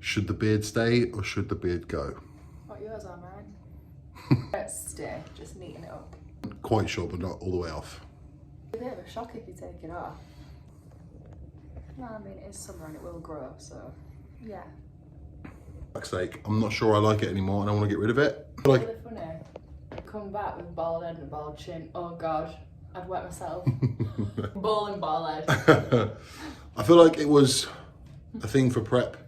Should the beard stay or should the beard go? What yours are, mine? Let's stay, just neaten it up. Quite short, but not all the way off. It's a bit of a shock if you take it off. No, I mean, it is summer and it will grow, so yeah. For fuck's sake, I'm not sure I like it anymore and I want to get rid of it. Like, Really funny. Come back with bald head and a bald chin. Oh God, I'd wet myself. Bowling ball head. I feel like it was a thing for prep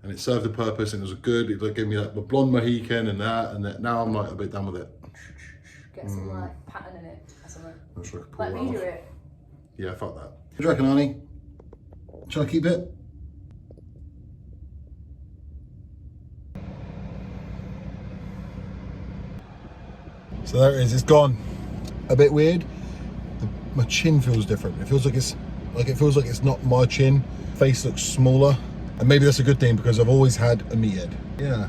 and it served a purpose and it was good. It like gave me like the blonde Mohican and that. Now I'm like a bit done with it. Get some like pattern in it or something. Not sure I can pull Let that me do off. it. Yeah, fuck that. What do you reckon, Arnie? Shall I keep it? So there it is, it's gone. A bit weird. My chin feels different. It feels like it's not my chin. Face looks smaller. And maybe that's a good thing because I've always had a meathead. Yeah.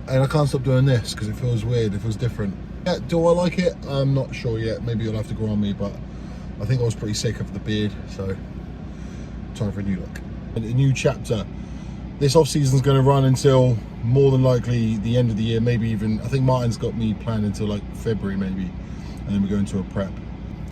And I can't stop doing this because it feels weird, it feels different. Yeah, do I like it? I'm not sure yet. Maybe you'll have to grow on me, but I think I was pretty sick of the beard, so time for a new look. A new chapter. This off season's going to run until more than likely the end of the year, maybe even, I think Martin's got me planned until like February maybe, and then we go into a prep.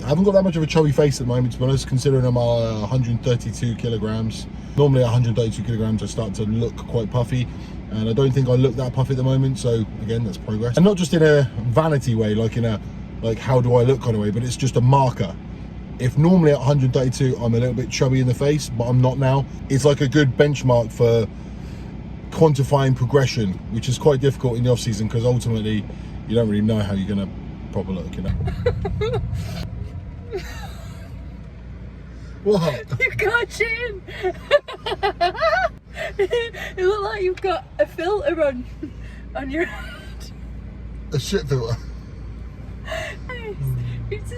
I haven't got that much of a chubby face at the moment, to be honest, considering I'm 132 kilograms. Normally at 132 kilograms I start to look quite puffy, and I don't think I look that puffy at the moment, so again, that's progress. And not just in a vanity way, like in a, like how do I look kind of way, but it's just a marker. If normally at 132 I'm a little bit chubby in the face, but I'm not now, it's like a good benchmark for quantifying progression, which is quite difficult in the off season because ultimately you don't really know how you're going to proper look, you know. What? You've got a chin! You look like you've got a filter on your head. A shit filter. It's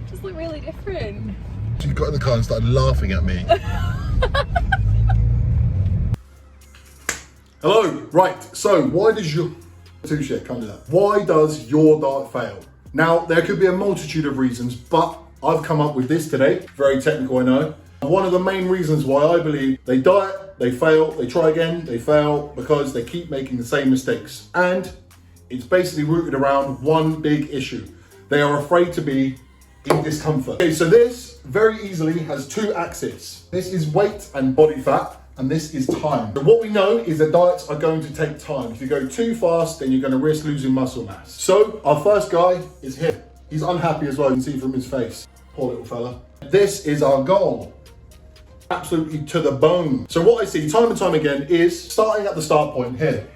just look really different. She got in the car and started laughing at me. Hello, right, so why does your... Too shit, can't do that. Why does your dart fail? Now, there could be a multitude of reasons, but I've come up with this today. Very technical, I know. One of the main reasons why I believe they diet, they fail, they try again, they fail, because they keep making the same mistakes. And it's basically rooted around one big issue. They are afraid to be in discomfort. Okay, so this very easily has two axes. This is weight and body fat, and this is time. So what we know is that diets are going to take time. If you go too fast, then you're going to risk losing muscle mass. So our first guy is here. He's unhappy as well, you can see from his face. Poor little fella. This is our goal. Absolutely to the bone. So what I see time and time again is starting at the start point here.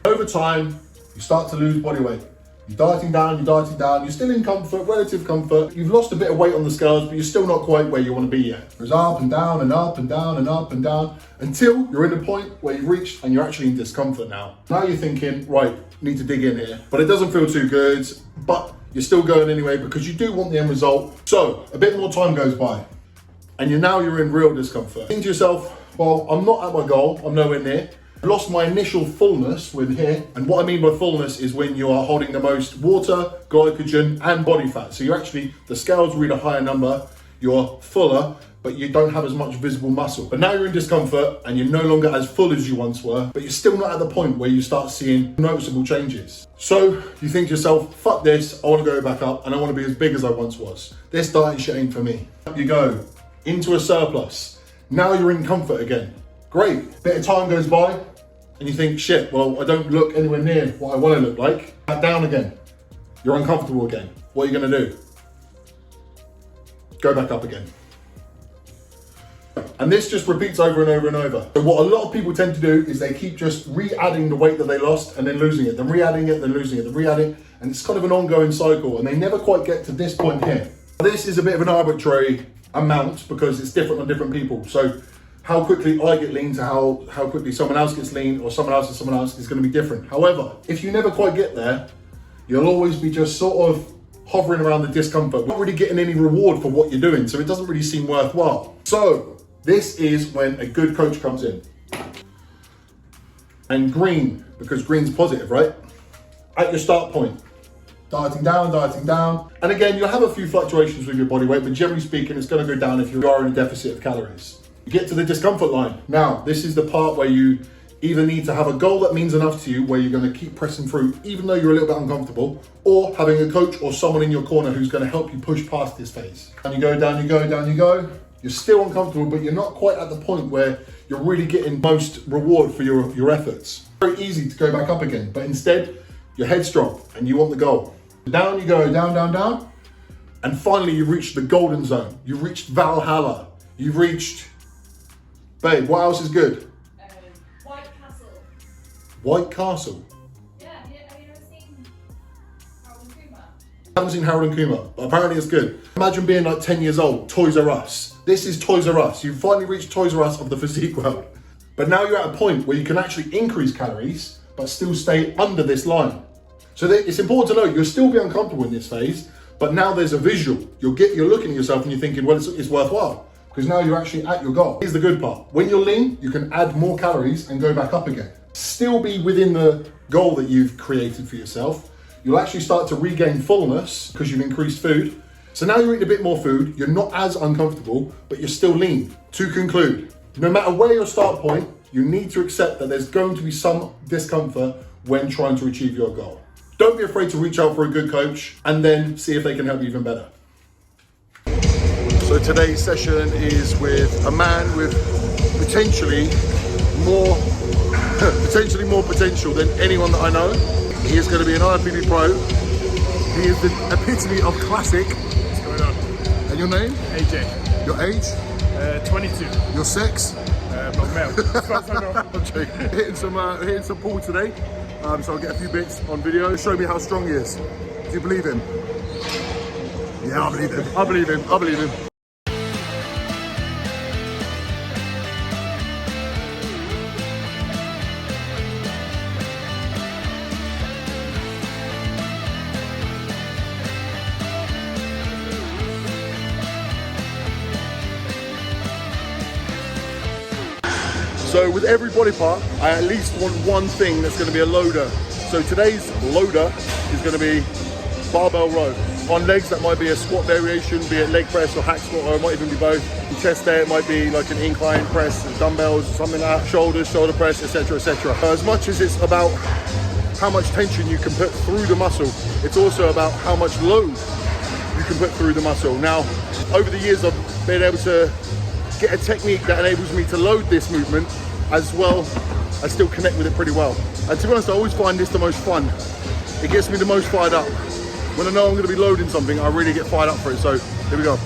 Over time, you start to lose body weight. You're dieting down, you're still in comfort, relative comfort. You've lost a bit of weight on the scales, but you're still not quite where you want to be yet. There's up and down and up and down and up and down until you're in a point where you've reached and you're actually in discomfort now. Now you're thinking, right, need to dig in here. But it doesn't feel too good, but you're still going anyway because you do want the end result. So a bit more time goes by and you're in real discomfort. Think to yourself, well, I'm not at my goal, I'm nowhere near. Lost my initial fullness with here, and what I mean by fullness is when you are holding the most water, glycogen and body fat. So you're actually, the scales read a higher number, you're fuller, but you don't have as much visible muscle. But now you're in discomfort and you're no longer as full as you once were, but you're still not at the point where you start seeing noticeable changes. So you think to yourself, fuck this, I want to go back up and I want to be as big as I once was. This diet shit ain't for me. Up you go, into a surplus. Now you're in comfort again. Great, bit of time goes by and you think, shit, well, I don't look anywhere near what I want to look like. Back down again. You're uncomfortable again. What are you going to do? Go back up again. And this just repeats over and over and over. So what a lot of people tend to do is they keep just re-adding the weight that they lost and then losing it, then re-adding it, then losing it, then re-adding, and it's kind of an ongoing cycle and they never quite get to this point here. This is a bit of an arbitrary amount because it's different on different people. So how quickly I get lean to how quickly someone else gets lean or someone else is going to be different. However, if you never quite get there, you'll always be just sort of hovering around the discomfort, not really getting any reward for what you're doing, so it doesn't really seem worthwhile. So this is when a good coach comes in. And green, because green's positive, right? At your start point. Dieting down. And again, you'll have a few fluctuations with your body weight, but generally speaking, it's going to go down if you are in a deficit of calories. You get to the discomfort line. Now, this is the part where you either need to have a goal that means enough to you, where you're going to keep pressing through, even though you're a little bit uncomfortable, or having a coach or someone in your corner who's going to help you push past this phase. And you go, down you go, down you go. You're still uncomfortable, but you're not quite at the point where you're really getting most reward for your efforts. Very easy to go back up again, but instead, you're headstrong and you want the goal. Down you go, down, down, down. And finally, you've reached the golden zone. You've reached Valhalla. You've reached, babe, what else is good? White Castle. White Castle. Yeah, have you ever seen Harold and Kumar? I haven't seen Harold and Kumar, but apparently it's good. Imagine being like 10 years old, Toys R Us. This is Toys R Us. You've finally reached Toys R Us of the physique world. But now you're at a point where you can actually increase calories, but still stay under this line. So it's important to know you'll still be uncomfortable in this phase, but now there's a visual. You're looking at yourself and you're thinking, well, it's worthwhile, because now you're actually at your goal. Here's the good part. When you're lean, you can add more calories and go back up again. Still be within the goal that you've created for yourself. You'll actually start to regain fullness because you've increased food. So now you're eating a bit more food, you're not as uncomfortable, but you're still lean. To conclude, no matter where your start point, you need to accept that there's going to be some discomfort when trying to achieve your goal. Don't be afraid to reach out for a good coach and then see if they can help you even better. So today's session is with a man with potentially more potential than anyone that I know. He is going to be an IFBB pro. He is the epitome of classic. What's going on? And your name? AJ. Your age? 22. Your sex? Not male. As far as I know. I'm joking. Hitting some pool today. So I'll get a few bits on video. Show me how strong he is. Do you believe him? Yeah, I believe him. I believe him. I believe him. So with every body part, I at least want one thing that's going to be a loader. So today's loader is going to be barbell row. On legs, that might be a squat variation, be it leg press or hack squat, or it might even be both. In chest there, it might be like an incline press, dumbbells, something like that, shoulders, shoulder press, etc., etc. As much as it's about how much tension you can put through the muscle, it's also about how much load you can put through the muscle. Now, over the years, I've been able to get a technique that enables me to load this movement as well as still connect with it pretty well. And to be honest, I always find this the most fun. It gets me the most fired up. When I know I'm going to be loading something, I really get fired up for it. So here we go.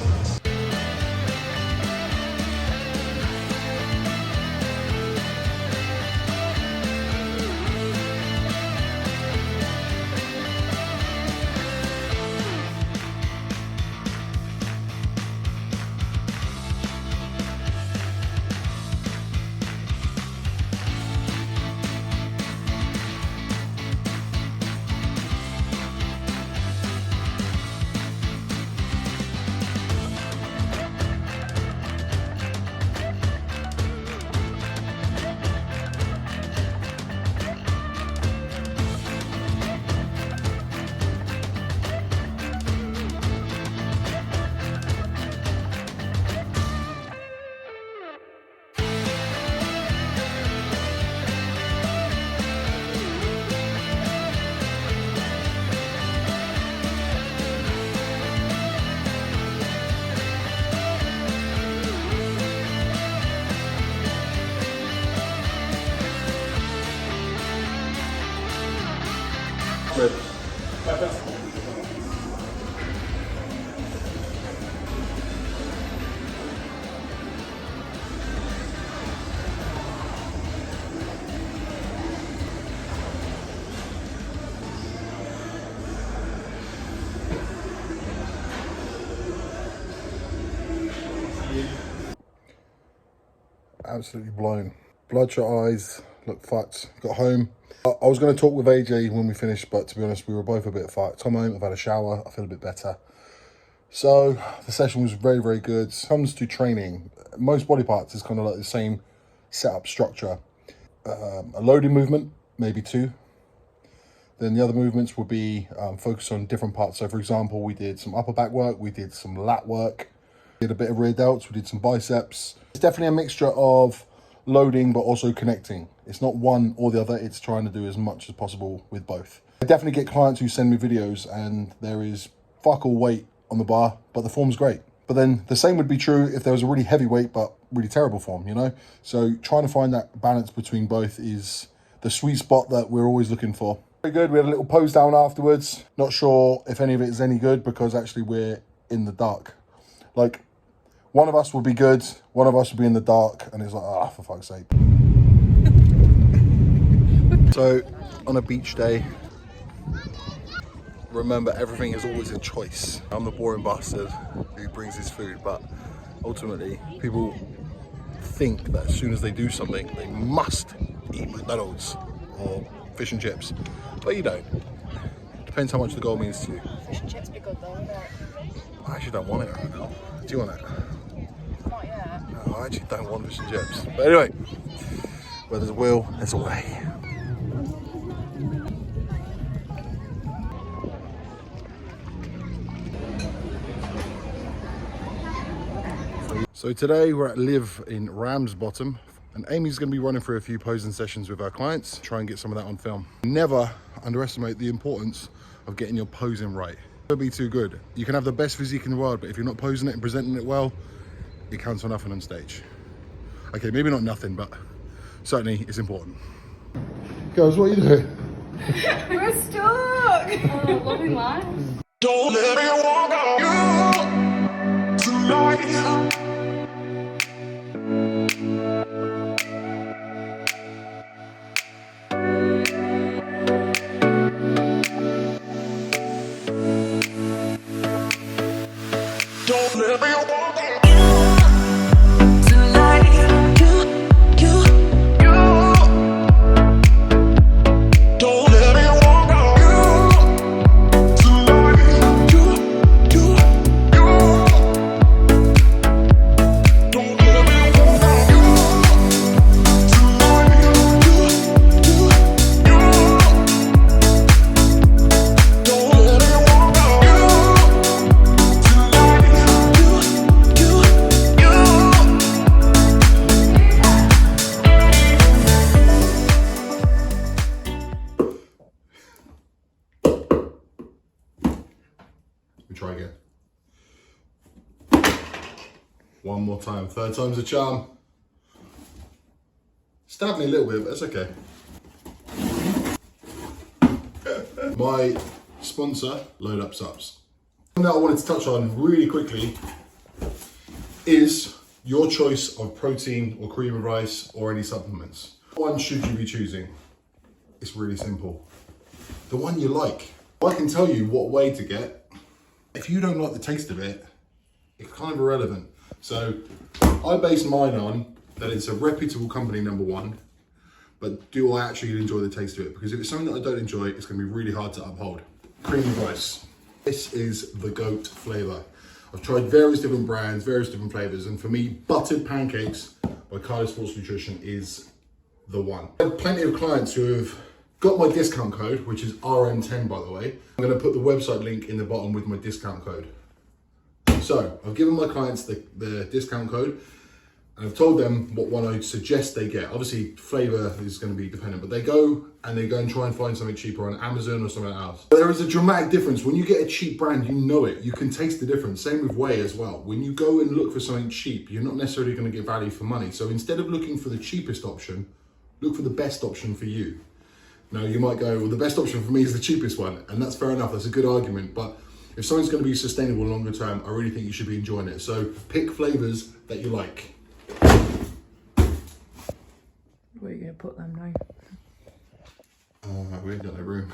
Absolutely blown. Bloodshot eyes, look fucked. Got home. I was going to talk with AJ when we finished, but to be honest, we were both a bit fucked. I'm home, I've had a shower, I feel a bit better. So the session was very, very good. Comes to training, most body parts is kind of like the same setup structure. A loading movement, maybe 2. Then the other movements will be focused on different parts. So for example, we did some upper back work, we did some lat work, Did a bit of rear delts, we did some biceps. It's definitely a mixture of loading but also connecting. It's not one or the other, it's trying to do as much as possible with both. I definitely get clients who send me videos and there is fuck all weight on the bar, but the form's great. But then the same would be true if there was a really heavy weight but really terrible form, you know? So trying to find that balance between both is the sweet spot that we're always looking for. Very good, we had a little pose down afterwards. Not sure if any of it is any good because actually we're in the dark. Like, one of us will be good, one of us will be in the dark, and it's like, ah, for fuck's sake. So, on a beach day, remember everything is always a choice. I'm the boring bastard who brings his food, but ultimately, people think that as soon as they do something, they must eat McDonald's or fish and chips, but you don't. Depends how much the goal means to you. Fish and chips be good though, wouldn't it? I actually don't want it right now. Do you want it? Not yet. No, I actually don't want fish and chips. But anyway, where there's a will, there's a way. So today we're at Live in Ramsbottom, and Amy's going to be running through a few posing sessions with our clients, try and get some of that on film. Never underestimate the importance of getting your posing right. Don't be too good. You can have the best physique in the world, but if you're not posing it and presenting it well, it counts for nothing on stage. Okay, maybe not nothing, but certainly it's important. Girls, what are you doing? We're stuck! Oh, loving life. Don't let me walk on you tonight. Don't let me walk on you tonight. You. Don't let me walk on you tonight. You. Don't let me walk on you tonight. You. Don't let me walk on you tonight. We try again. One more time. Third time's a charm. Stabbed me a little bit, but it's okay. My sponsor, Load Up Subs. Something that I wanted to touch on really quickly is your choice of protein or cream of rice or any supplements. What one should you be choosing? It's really simple. The one you like. I can tell you what way to get. If you don't like the taste of it, it's kind of irrelevant. So I base mine on that it's a reputable company, number one, but do I actually enjoy the taste of it? Because if it's something that I don't enjoy, it's going to be really hard to uphold. Cream of rice. This is the GOAT flavor. I've tried various different brands, various different flavors, and for me, buttered pancakes by Cardiff Sports Nutrition is the one. I have plenty of clients who have got my discount code, which is RM10 by the way. I'm going to put the website link in the bottom with my discount code. So I've given my clients the discount code, and I've told them what one I suggest they get. Obviously flavor is going to be dependent, but they go and try and find something cheaper on Amazon or something else. But there is a dramatic difference. When you get a cheap brand, you know it. You can taste the difference. Same with whey as well. When you go and look for something cheap, you're not necessarily going to get value for money. So instead of looking for the cheapest option, look for the best option for you. Now you might go, well, the best option for me is the cheapest one, and that's fair enough. That's a good argument. But if something's going to be sustainable longer term, I really think you should be enjoying it. So pick flavors that you like. Where are you going to put them now? We ain't got no room.